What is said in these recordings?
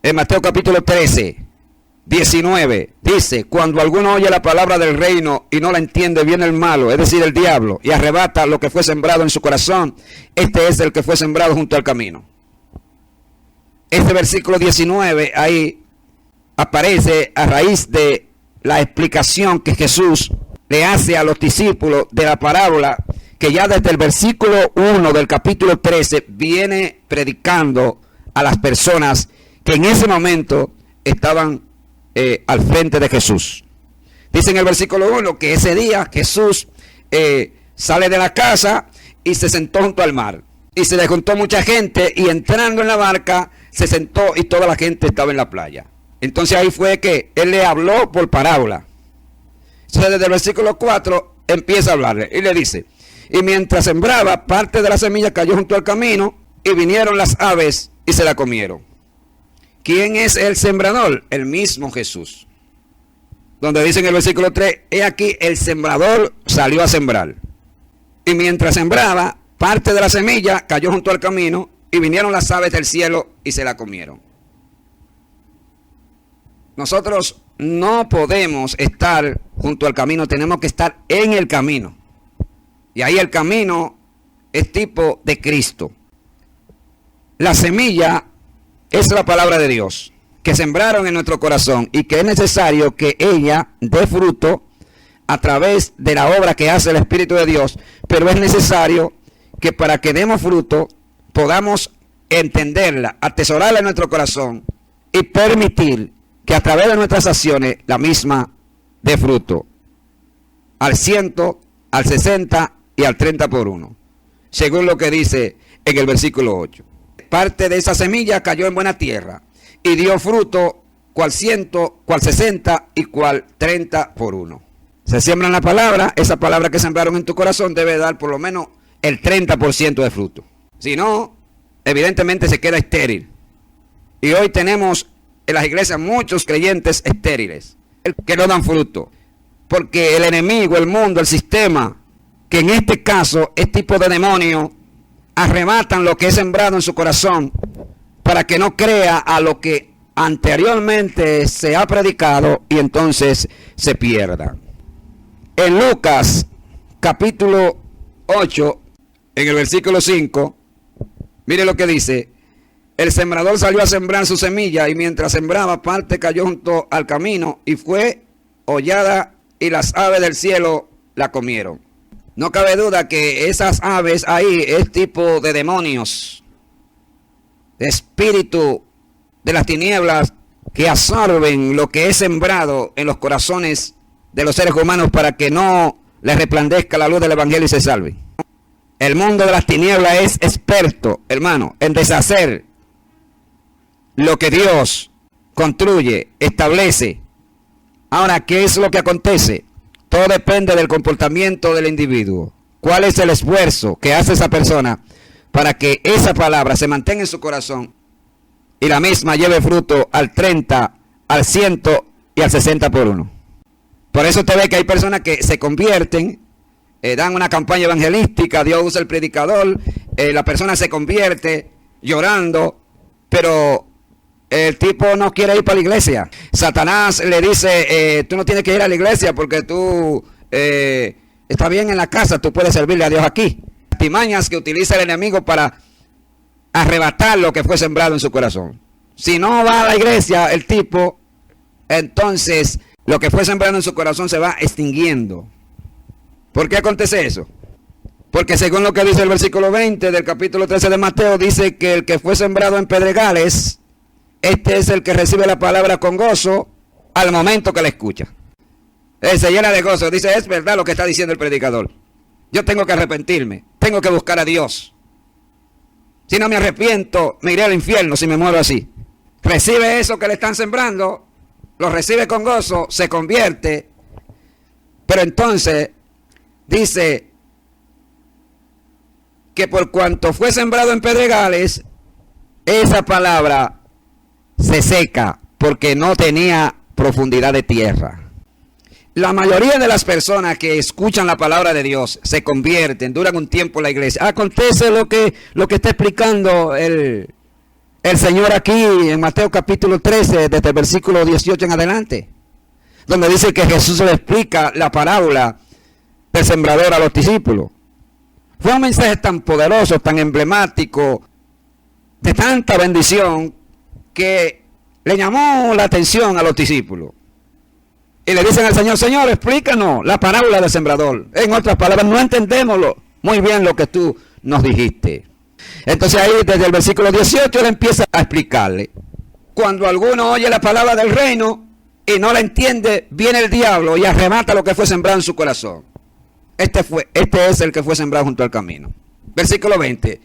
En Mateo capítulo 13, 19, dice: cuando alguno oye la palabra del reino y no la entiende, viene el malo, es decir, el diablo, y arrebata lo que fue sembrado en su corazón. Este es el que fue sembrado junto al camino. Este versículo 19 ahí aparece a raíz de la explicación que Jesús le hace a los discípulos de la parábola, que ya desde el versículo 1 del capítulo 13 viene predicando a las personas que en ese momento estaban al frente de Jesús. Dice en el versículo 1 que ese día Jesús sale de la casa y se sentó junto al mar. Y se le juntó mucha gente, y entrando en la barca se sentó y toda la gente estaba en la playa. Entonces ahí fue que él le habló por parábola. Entonces desde el versículo 4 empieza a hablarle y le dice: y mientras sembraba, parte de la semilla cayó junto al camino, y vinieron las aves y se la comieron. ¿Quién es el sembrador? El mismo Jesús. Donde dice en el versículo 3, he aquí el sembrador salió a sembrar. Y mientras sembraba, parte de la semilla cayó junto al camino, y vinieron las aves del cielo y se la comieron. Nosotros no podemos estar junto al camino, tenemos que estar en el camino. Y ahí el camino es tipo de Cristo. La semilla es la palabra de Dios que sembraron en nuestro corazón, y que es necesario que ella dé fruto a través de la obra que hace el Espíritu de Dios. Pero es necesario que para que demos fruto podamos entenderla, atesorarla en nuestro corazón y permitir que a través de nuestras acciones la misma dé fruto al 100, al 60 y al 30 por 1, según lo que dice en el versículo 8. Parte de esa semilla cayó en buena tierra y dio fruto, cual 100, cual 60 y cual 30 por 1. Se siembra la palabra, esa palabra que sembraron en tu corazón debe dar por lo menos el 30% de fruto. Si no, evidentemente se queda estéril. Y hoy tenemos en las iglesias muchos creyentes estériles que no dan fruto, porque el enemigo, el mundo, el sistema, que en este caso es tipo de demonio, arrebatan lo que es sembrado en su corazón para que no crea a lo que anteriormente se ha predicado, y entonces se pierda. En Lucas capítulo 8, en el versículo 5, mire lo que dice: el sembrador salió a sembrar su semilla, y mientras sembraba, parte cayó junto al camino y fue hollada, y las aves del cielo la comieron. No cabe duda que esas aves ahí es tipo de demonios, de espíritu de las tinieblas, que absorben lo que es sembrado en los corazones de los seres humanos para que no les resplandezca la luz del evangelio y se salven. El mundo de las tinieblas es experto, hermano, en deshacer lo que Dios construye, establece. Ahora, ¿qué es lo que acontece? Todo depende del comportamiento del individuo. ¿Cuál es el esfuerzo que hace esa persona para que esa palabra se mantenga en su corazón y la misma lleve fruto al 30, al 100 y al 60 por 1? Por eso usted ve que hay personas que se convierten, dan una campaña evangelística, Dios usa el predicador, la persona se convierte llorando, pero el tipo no quiere ir para la iglesia. Satanás le dice, tú no tienes que ir a la iglesia porque tú estás bien en la casa, tú puedes servirle a Dios aquí. Artimañas que utiliza el enemigo para arrebatar lo que fue sembrado en su corazón. Si no va a la iglesia el tipo, entonces lo que fue sembrado en su corazón se va extinguiendo. ¿Por qué acontece eso? Porque según lo que dice el versículo 20 del capítulo 13 de Mateo, dice que el que fue sembrado en pedregales, este es el que recibe la palabra con gozo al momento que la escucha. Él se llena de gozo, dice, es verdad lo que está diciendo el predicador. Yo tengo que arrepentirme, tengo que buscar a Dios. Si no me arrepiento, me iré al infierno si me muero así. Recibe eso que le están sembrando, lo recibe con gozo, se convierte. Pero entonces dice que por cuanto fue sembrado en pedregales, esa palabra se seca porque no tenía profundidad de tierra. La mayoría de las personas que escuchan la palabra de Dios se convierten, duran un tiempo en la iglesia. Acontece lo que está explicando el el Señor aquí en Mateo capítulo 13, desde el versículo 18 en adelante, donde dice que Jesús le explica la parábola del sembrador a los discípulos. Fue un mensaje tan poderoso, tan emblemático, de tanta bendición, que le llamó la atención a los discípulos. Y le dicen al Señor: Señor, explícanos la parábola del sembrador. En otras palabras, no entendemos muy bien lo que tú nos dijiste. Entonces ahí desde el versículo 18 él empieza a explicarle. Cuando alguno oye la palabra del reino y no la entiende, viene el diablo y arrebata lo que fue sembrado en su corazón. Este es el que fue sembrado junto al camino. Versículo 20.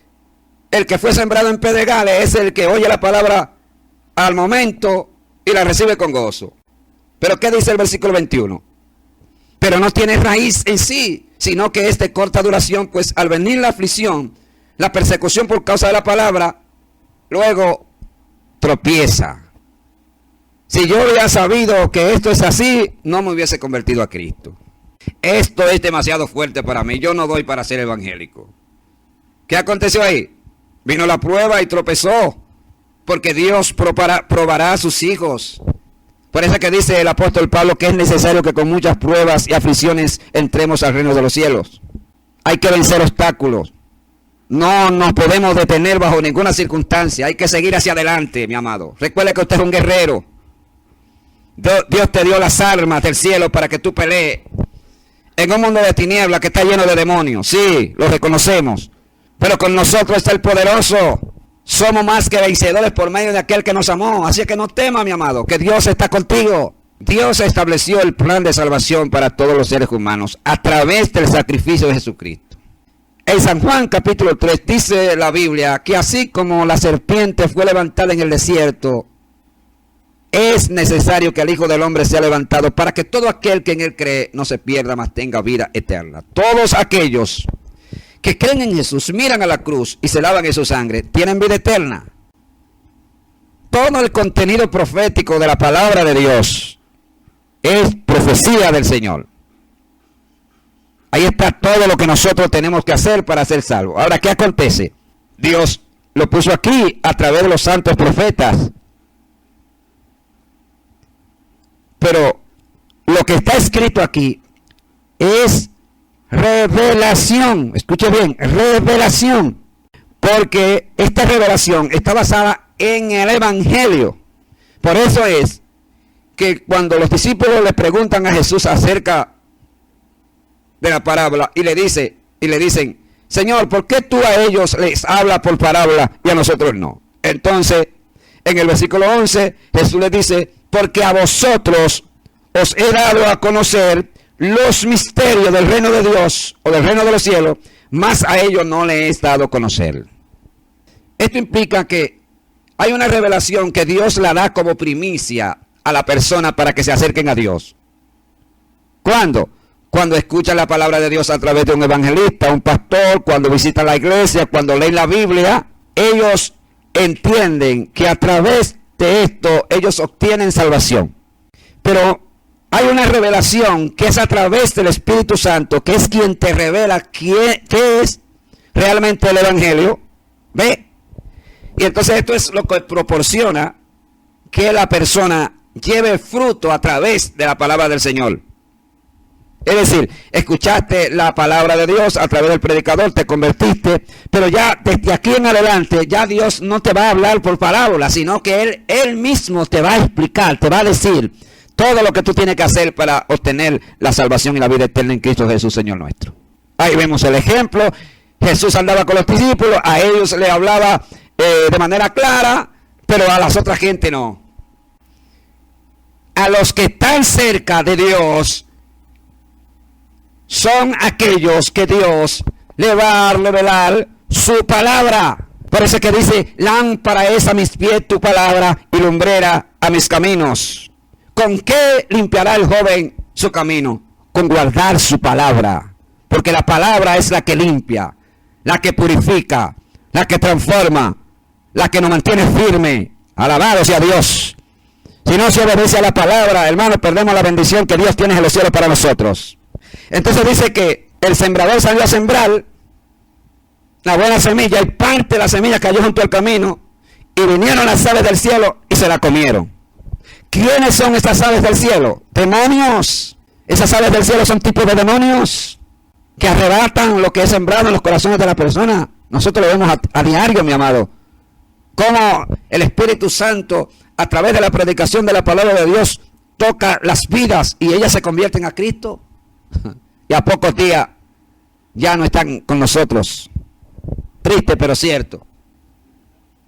El que fue sembrado en pedregales es el que oye la palabra al momento y la recibe con gozo. Pero ¿qué dice el versículo 21? Pero no tiene raíz en sí, sino que es de corta duración, pues al venir la aflicción, la persecución por causa de la palabra, luego tropieza. Si yo hubiera sabido que esto es así, no me hubiese convertido a Cristo. Esto es demasiado fuerte para mí. Yo no doy para ser evangélico. ¿Qué aconteció ahí? Vino la prueba y tropezó, porque Dios probará a sus hijos. Por eso que dice el apóstol Pablo que es necesario que con muchas pruebas y aflicciones entremos al reino de los cielos. Hay que vencer obstáculos. No nos podemos detener bajo ninguna circunstancia. Hay que seguir hacia adelante, mi amado. Recuerde que usted es un guerrero. Dios te dio las armas del cielo para que tú pelees en un mundo de tinieblas que está lleno de demonios. Sí, lo reconocemos. Pero con nosotros está el poderoso. Somos más que vencedores por medio de aquel que nos amó. Así que no temas, mi amado, que Dios está contigo. Dios estableció el plan de salvación para todos los seres humanos a través del sacrificio de Jesucristo. En San Juan capítulo 3 dice la Biblia que así como la serpiente fue levantada en el desierto, es necesario que el Hijo del Hombre sea levantado para que todo aquel que en él cree no se pierda, mas tenga vida eterna. Todos aquellos que creen en Jesús, miran a la cruz y se lavan en su sangre, tienen vida eterna. Todo el contenido profético de la palabra de Dios es profecía del Señor. Ahí está todo lo que nosotros tenemos que hacer para ser salvos. Ahora, ¿qué acontece? Dios lo puso aquí a través de los santos profetas. Pero lo que está escrito aquí es revelación. Escuche bien, revelación. Porque esta revelación está basada en el Evangelio. Por eso es que cuando los discípulos le preguntan a Jesús acerca de la parábola y le dicen: Señor, ¿por qué tú a ellos les hablas por parábola y a nosotros no? Entonces, en el versículo 11, Jesús les dice: porque a vosotros os he dado a conocer los misterios del reino de Dios o del reino de los cielos, mas a ellos no les he dado a conocer. Esto implica que hay una revelación que Dios la da como primicia a la persona para que se acerquen a Dios. ¿Cuándo? Cuando escuchan la palabra de Dios a través de un evangelista, un pastor, cuando visitan la iglesia, cuando leen la Biblia, ellos entienden que a través de esto ellos obtienen salvación. Pero hay una revelación que es a través del Espíritu Santo, que es quien te revela qué es realmente el evangelio. ¿Ve? Y entonces esto es lo que proporciona que la persona lleve fruto a través de la palabra del Señor. Es decir, escuchaste la palabra de Dios a través del predicador, te convertiste, pero ya desde aquí en adelante ya Dios no te va a hablar por parábola, sino que Él mismo te va a explicar, te va a decir todo lo que tú tienes que hacer para obtener la salvación y la vida eterna en Cristo Jesús, Señor nuestro. Ahí vemos el ejemplo. Jesús andaba con los discípulos, a ellos le hablaba de manera clara, pero a las otras gente no. A los que están cerca de Dios son aquellos que Dios le va a revelar su palabra. Por eso que dice: lámpara es a mis pies tu palabra y lumbrera a mis caminos. ¿Con qué limpiará el joven su camino? Con guardar su palabra. Porque la palabra es la que limpia, la que purifica, la que transforma, la que nos mantiene firme. Alabado sea Dios. Si no se obedece a la palabra, hermano, perdemos la bendición que Dios tiene en los cielos para nosotros. Entonces dice que el sembrador salió a sembrar la buena semilla y parte de la semilla cayó junto al camino Y vinieron las aves del cielo y se la comieron. ¿Quiénes son estas aves del cielo? Demonios. Esas aves del cielo son tipos de demonios que arrebatan lo que es sembrado en los corazones de la persona. Nosotros lo vemos a diario, mi amado. Cómo el Espíritu Santo, a través de la predicación de la palabra de Dios, toca las vidas y ellas se convierten a Cristo. Y a pocos días ya no están con nosotros. Triste, pero cierto.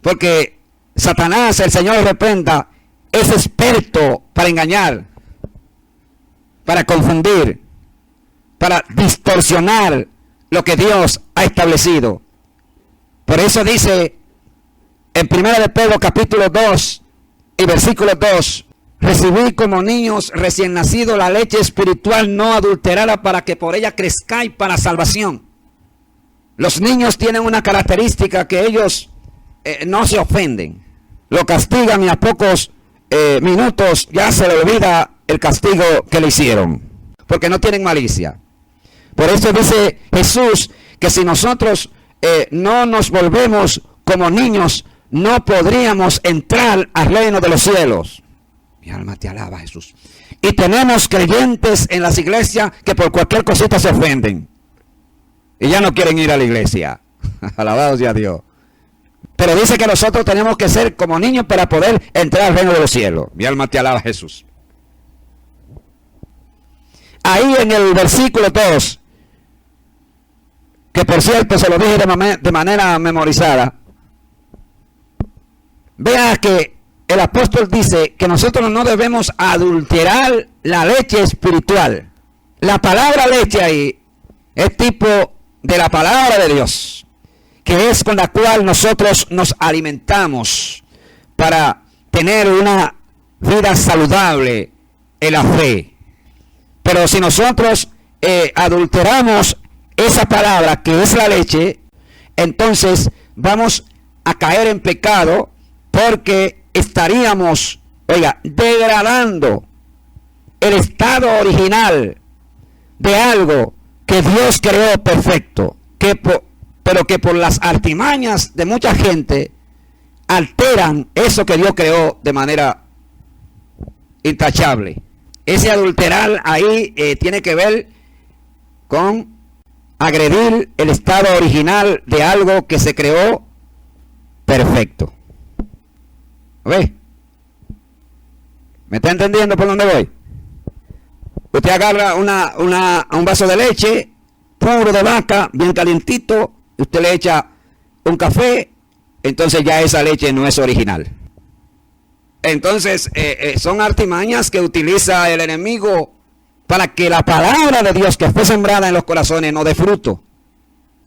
Porque Satanás, el Señor lo reprenda, es experto para engañar, para confundir, para distorsionar lo que Dios ha establecido. Por eso dice en 1 de Pedro capítulo 2 y versículo 2, recibid como niños recién nacidos la leche espiritual no adulterada para que por ella crezcáis para salvación. Los niños tienen una característica que ellos no se ofenden. Lo castigan y a pocos minutos ya se le olvida el castigo que le hicieron, porque no tienen malicia. Por eso dice Jesús que si nosotros no nos volvemos como niños, no podríamos entrar al reino de los cielos. Mi alma te alaba, Jesús. Y tenemos creyentes en las iglesias que por cualquier cosita se ofenden y ya no quieren ir a la iglesia. Alabado sea Dios. Pero dice que nosotros tenemos que ser como niños para poder entrar al reino de los cielos. Mi alma te alaba, Jesús. Ahí en el versículo 2, que por cierto se lo dije de manera memorizada, vea que el apóstol dice que nosotros no debemos adulterar la leche espiritual. La palabra leche ahí es tipo de la palabra de Dios, que es con la cual nosotros nos alimentamos para tener una vida saludable en la fe. Pero si nosotros adulteramos esa palabra que es la leche, entonces vamos a caer en pecado, porque estaríamos, degradando el estado original de algo que Dios creó perfecto, pero que por las artimañas de mucha gente alteran eso que Dios creó de manera intachable. Ese adulterar ahí tiene que ver con agredir el estado original de algo que se creó perfecto. ¿Ve? ¿Me está entendiendo por dónde voy? Usted agarra un vaso de leche puro de vaca, bien calientito, usted le echa un café, entonces ya esa leche no es original. Entonces son artimañas que utiliza el enemigo para que la palabra de Dios que fue sembrada en los corazones no dé fruto.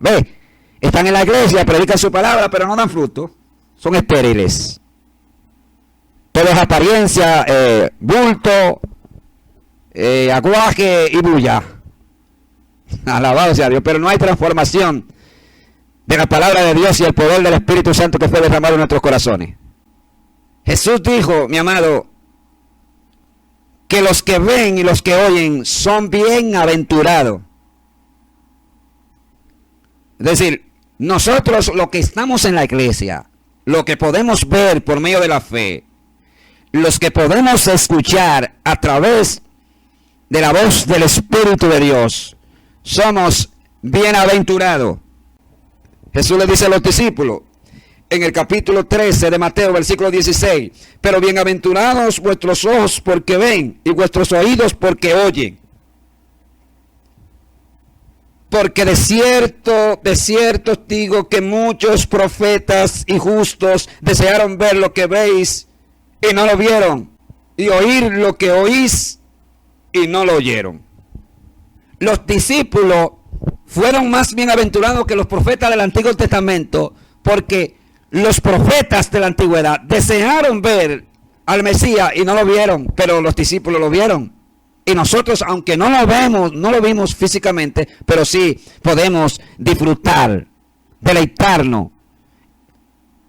¿Ve? Están en la iglesia, predican su palabra, pero no dan fruto. Son estériles. Todo es apariencia, bulto, aguaje y bulla. Alabado sea Dios, pero no hay transformación de la palabra de Dios y el poder del Espíritu Santo que fue derramado en nuestros corazones. Jesús dijo, mi amado, que los que ven y los que oyen son bienaventurados. Es decir, nosotros los que estamos en la iglesia, lo que podemos ver por medio de la fe, los que podemos escuchar a través de la voz del Espíritu de Dios, somos bienaventurados. Jesús le dice a los discípulos en el capítulo 13 de Mateo, versículo 16, pero bienaventurados vuestros ojos porque ven y vuestros oídos porque oyen. Porque de cierto os digo que muchos profetas y justos desearon ver lo que veis y no lo vieron, y oír lo que oís y no lo oyeron. Los discípulos fueron más bienaventurados que los profetas del Antiguo Testamento, porque los profetas de la antigüedad desearon ver al Mesías y no lo vieron, pero los discípulos lo vieron. Y nosotros, aunque no lo vimos físicamente, pero sí podemos disfrutar, deleitarnos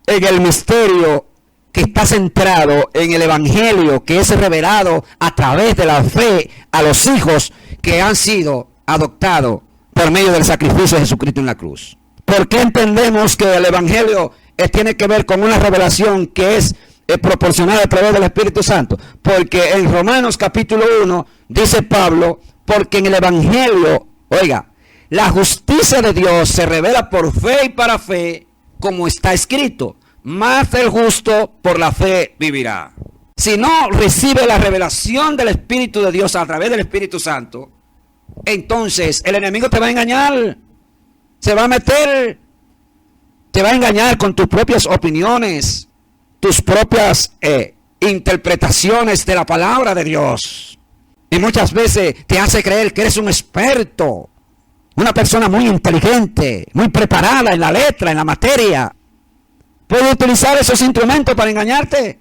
en el misterio que está centrado en el Evangelio, que es revelado a través de la fe a los hijos que han sido adoptados por medio del sacrificio de Jesucristo en la cruz. ¿Por qué entendemos que el Evangelio tiene que ver con una revelación que es proporcionada a través del Espíritu Santo? Porque en Romanos capítulo 1 dice Pablo, porque en el Evangelio, oiga, la justicia de Dios se revela por fe y para fe, como está escrito, más el justo por la fe vivirá. Si no recibe la revelación del Espíritu de Dios a través del Espíritu Santo, entonces el enemigo te va a engañar, se va a meter, te va a engañar con tus propias opiniones, tus propias interpretaciones de la palabra de Dios. Y muchas veces te hace creer que eres un experto, una persona muy inteligente, muy preparada en la letra, en la materia. Puede utilizar esos instrumentos para engañarte.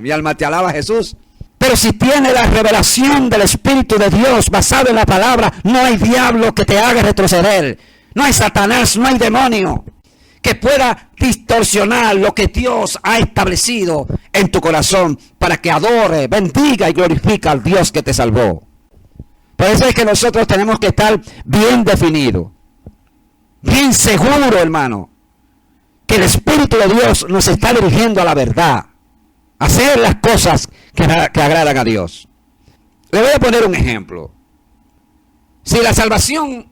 Mi alma te alaba, Jesús. Pero si tiene la revelación del Espíritu de Dios basado en la palabra, no hay diablo que te haga retroceder. No hay Satanás, no hay demonio que pueda distorsionar lo que Dios ha establecido en tu corazón para que adore, bendiga y glorifique al Dios que te salvó. Por eso es que nosotros tenemos que estar bien definidos, bien seguro, hermano, que el Espíritu de Dios nos está dirigiendo a la verdad, a hacer las cosas que agradan a Dios. Le voy a poner un ejemplo. Si la salvación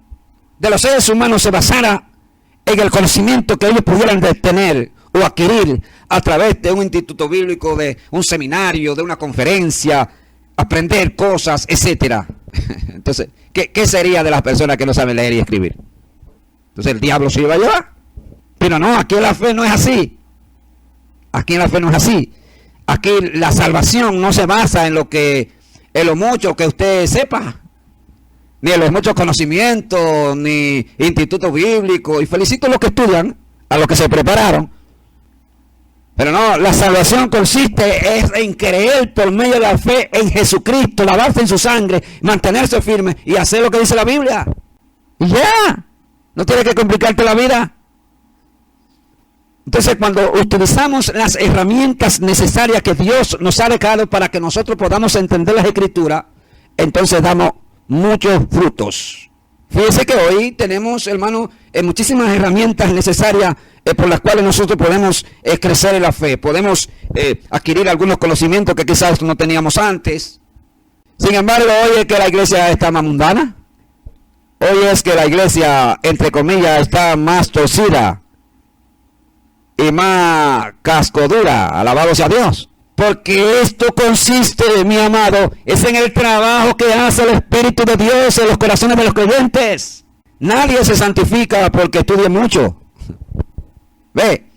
de los seres humanos se basara en el conocimiento que ellos pudieran tener o adquirir a través de un instituto bíblico, de un seminario, de una conferencia, aprender cosas, etcétera. Entonces, ¿qué sería de las personas que no saben leer y escribir? Entonces el diablo se iba a llevar. Pero no, aquí la fe no es así. Aquí la fe no es así. Aquí la salvación no se basa en lo mucho que usted sepa, ni en los muchos conocimientos, ni instituto bíblico. Y felicito a los que estudian, a los que se prepararon. Pero no, la salvación consiste en creer por medio de la fe en Jesucristo, lavarse en su sangre, mantenerse firme y hacer lo que dice la Biblia. Y ya, no tienes que complicarte la vida. Entonces, cuando utilizamos las herramientas necesarias que Dios nos ha dejado para que nosotros podamos entender las Escrituras, entonces damos muchos frutos. Fíjese que hoy tenemos, hermano, muchísimas herramientas necesarias por las cuales nosotros podemos crecer en la fe. Podemos adquirir algunos conocimientos que quizás no teníamos antes. Sin embargo, hoy es que la iglesia está más mundana. Hoy es que la iglesia, entre comillas, está más torcida y más cascodura. Alabado sea Dios. Porque esto consiste, mi amado, es en el trabajo que hace el Espíritu de Dios en los corazones de los creyentes. Nadie se santifica porque estudie mucho. Ve,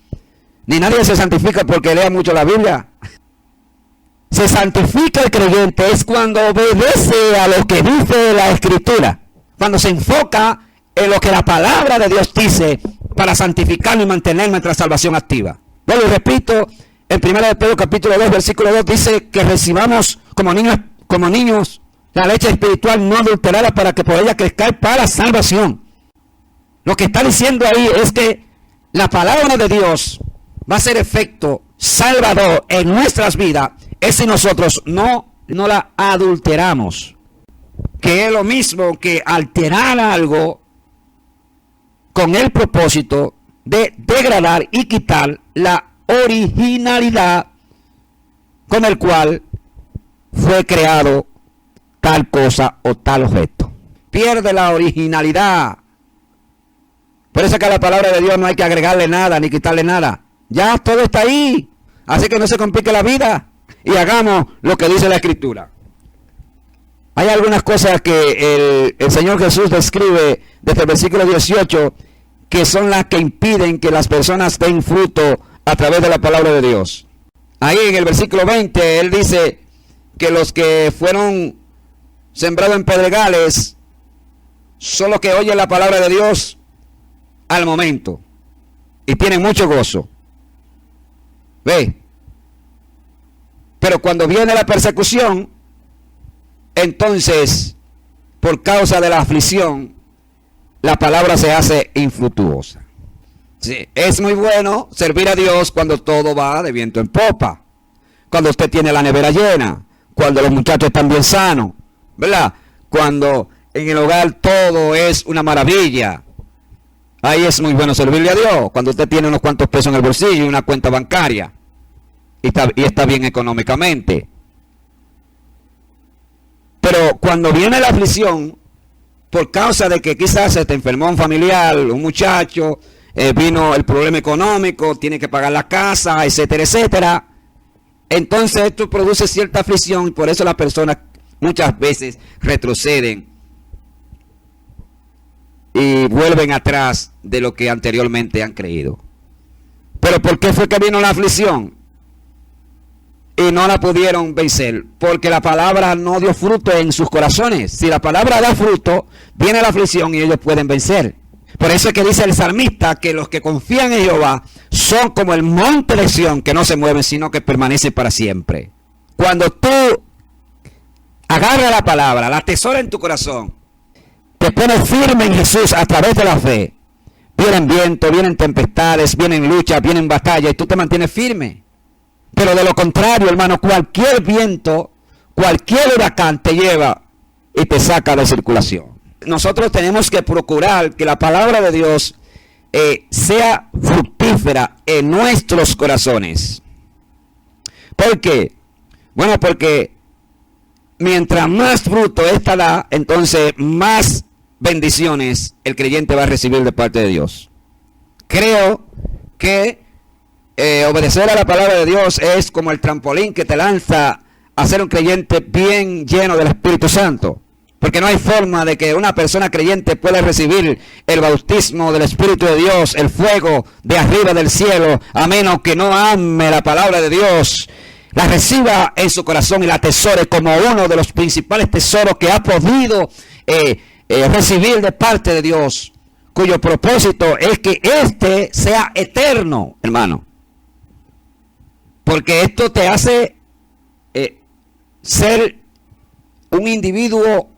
ni nadie se santifica porque lea mucho la Biblia. Se santifica el creyente es cuando obedece a lo que dice la Escritura. Cuando se enfoca en lo que la palabra de Dios dice para santificarnos y mantener nuestra salvación activa. Bueno, y repito, en 1 de Pedro capítulo 2, versículo 2 dice que recibamos como niños la leche espiritual no adulterada para que por ella crezca para salvación. Lo que está diciendo ahí es que la palabra de Dios va a ser efecto salvador en nuestras vidas es si nosotros no la adulteramos. Que es lo mismo que alterar algo con el propósito de degradar y quitar la originalidad con el cual fue creado tal cosa o tal objeto. Pierde la originalidad. Por eso que a la palabra de Dios no hay que agregarle nada ni quitarle nada. Ya todo está ahí. Así que no se complique la vida y hagamos lo que dice la Escritura. Hay algunas cosas que el Señor Jesús describe desde el versículo 18 que son las que impiden que las personas den fruto a través de la palabra de Dios. Ahí en el versículo 20 Él dice que los que fueron sembrados en pedregales son los que oyen la palabra de Dios al momento y tienen mucho gozo. Ve. Pero cuando viene la persecución, entonces, por causa de la aflicción, la palabra se hace infructuosa. Sí, es muy bueno servir a Dios cuando todo va de viento en popa. Cuando usted tiene la nevera llena. Cuando los muchachos están bien sanos. ¿Verdad? Cuando en el hogar todo es una maravilla. Ahí es muy bueno servirle a Dios, cuando usted tiene unos cuantos pesos en el bolsillo y una cuenta bancaria y está bien económicamente. Pero cuando viene la aflicción, por causa de que quizás se te enfermó un familiar, un muchacho, vino el problema económico, tiene que pagar la casa, etcétera, etcétera, entonces esto produce cierta aflicción y por eso las personas muchas veces retroceden y vuelven atrás de lo que anteriormente han creído. ¿Pero por qué fue que vino la aflicción? Y no la pudieron vencer, porque la palabra no dio fruto en sus corazones. Si la palabra da fruto, viene la aflicción y ellos pueden vencer. Por eso es que dice el salmista que los que confían en Jehová son como el monte de Sión, que no se mueven, sino que permanecen para siempre. Cuando tú agarras la palabra, la atesoras en tu corazón, te pones firme en Jesús a través de la fe, vienen vientos, vienen tempestades, vienen luchas, vienen batallas, y tú te mantienes firme. Pero de lo contrario, hermano, cualquier viento, cualquier huracán te lleva y te saca de circulación. Nosotros tenemos que procurar que la palabra de Dios sea fructífera en nuestros corazones. ¿Por qué? Bueno, porque mientras más fruto esta da, entonces más bendiciones el creyente va a recibir de parte de Dios. Creo que obedecer a la palabra de Dios es como el trampolín que te lanza a ser un creyente bien lleno del Espíritu Santo. Porque no hay forma de que una persona creyente pueda recibir el bautismo del Espíritu de Dios, el fuego de arriba del cielo, a menos que no ame la palabra de Dios, la reciba en su corazón y la atesore como uno de los principales tesoros que ha podido recibir de parte de Dios, cuyo propósito es que éste sea eterno, hermano. Porque esto te hace ser un individuo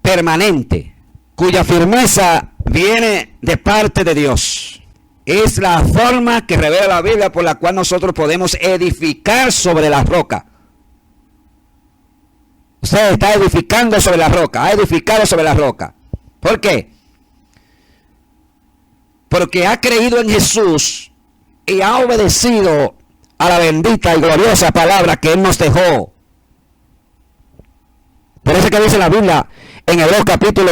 permanente, cuya firmeza viene de parte de Dios. Es la forma que revela la Biblia por la cual nosotros podemos edificar sobre la roca. Usted está edificando sobre la roca, ha edificado sobre la roca. ¿Por qué? Porque ha creído en Jesús y ha obedecido a la bendita y gloriosa palabra que Él nos dejó. Por eso que dice la Biblia en Hebreos capítulo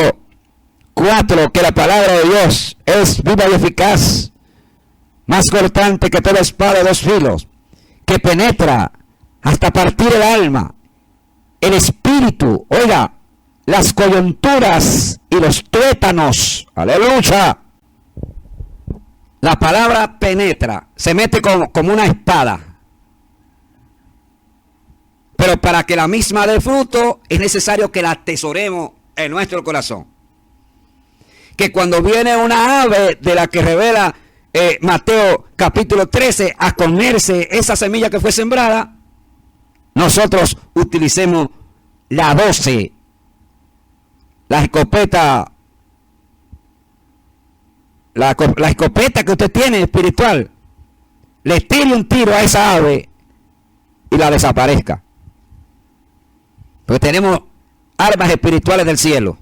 4 que la palabra de Dios es viva y eficaz, más cortante que toda espada de dos filos, que penetra hasta partir el alma, el espíritu, oiga, las coyunturas y los tuétanos. Aleluya. La palabra penetra, se mete como una espada. Pero para que la misma dé fruto, es necesario que la atesoremos en nuestro corazón. Que cuando viene una ave de la que revela Mateo capítulo 13 a comerse esa semilla que fue sembrada, nosotros utilicemos la 12, la escopeta, la escopeta que usted tiene espiritual, le tire un tiro a esa ave y la desaparezca. Porque tenemos armas espirituales del cielo.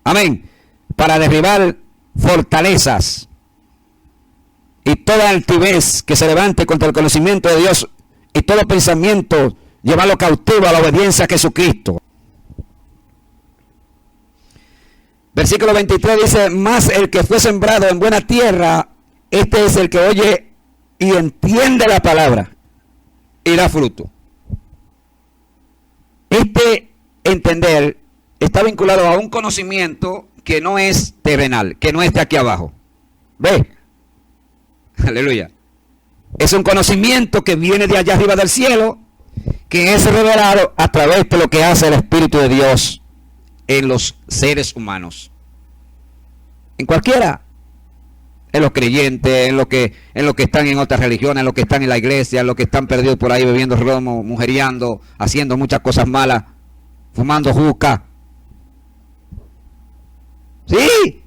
Amén. Para derribar fortalezas y toda altivez que se levante contra el conocimiento de Dios y todo pensamiento, llevarlo cautivo a la obediencia a Jesucristo. Versículo 23 dice, más el que fue sembrado en buena tierra, este es el que oye y entiende la palabra y da fruto. Este entender está vinculado a un conocimiento que no es terrenal, que no es de aquí abajo. ¿Ve? Aleluya. Es un conocimiento que viene de allá arriba del cielo, que es revelado a través de lo que hace el Espíritu de Dios en los seres humanos. En cualquiera. En los creyentes, en los que están en otras religiones, en los que están en la iglesia, en los que están perdidos por ahí bebiendo romo, mujeriando, haciendo muchas cosas malas, fumando juca. Sí.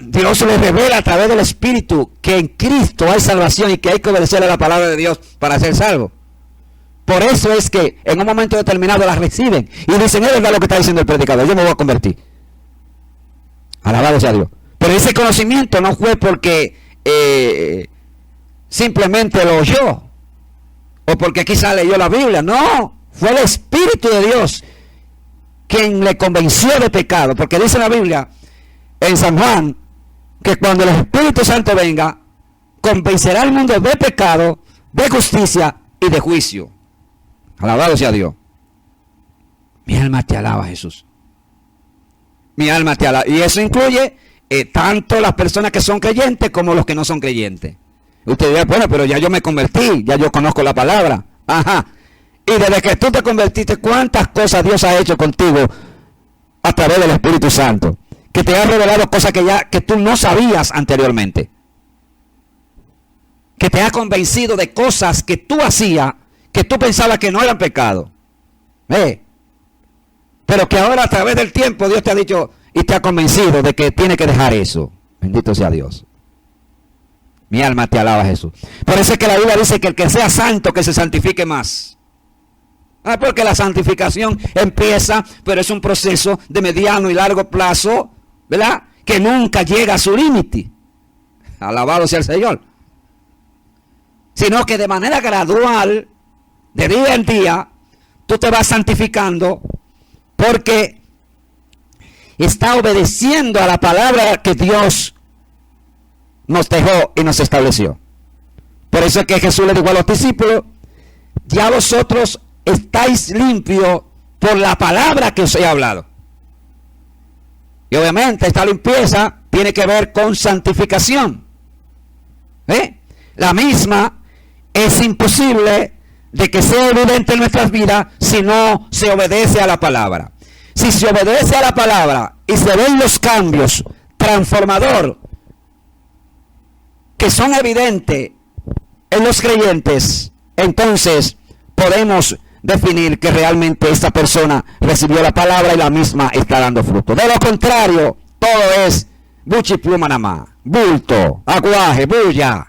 Dios le revela a través del Espíritu que en Cristo hay salvación y que hay que obedecer a la palabra de Dios para ser salvo. Por eso es que en un momento determinado la reciben y dicen, es verdad lo que está diciendo el predicador, yo me voy a convertir. Alabado sea Dios. Pero ese conocimiento no fue porque simplemente lo oyó, o porque quizá leyó la Biblia. No, fue el Espíritu de Dios quien le convenció de pecado, porque dice la Biblia en San Juan que cuando el Espíritu Santo venga, convencerá al mundo de pecado, de justicia y de juicio. Alabado sea Dios. Mi alma te alaba, Jesús. Mi alma te alaba. Y eso incluye tanto las personas que son creyentes como los que no son creyentes. Usted dirá, bueno, pero ya yo me convertí, ya yo conozco la palabra. Ajá. Y desde que tú te convertiste, ¿cuántas cosas Dios ha hecho contigo a través del Espíritu Santo? Que te ha revelado cosas que tú no sabías anteriormente. Que te ha convencido de cosas que tú hacías, que tú pensabas que no eran pecado. Pero que ahora a través del tiempo Dios te ha dicho y te ha convencido de que tiene que dejar eso. Bendito sea Dios. Mi alma te alaba, Jesús. Por eso es que la Biblia dice que el que sea santo, que se santifique más. Porque la santificación empieza, pero es un proceso de mediano y largo plazo, ¿verdad? Que nunca llega a su límite. Alabado sea el Señor. Sino que de manera gradual, de día en día, tú te vas santificando porque está obedeciendo a la palabra que Dios nos dejó y nos estableció. Por eso es que Jesús le dijo a los discípulos, ya vosotros estáis limpios por la palabra que os he hablado. Y obviamente esta limpieza tiene que ver con santificación. La misma es imposible de que sea evidente en nuestras vidas si no se obedece a la palabra. Si se obedece a la palabra y se ven los cambios transformadores que son evidentes en los creyentes, entonces podemos definir que realmente esta persona recibió la palabra y la misma está dando fruto. De lo contrario, todo es buchi pluma nada más, bulto, aguaje, bulla.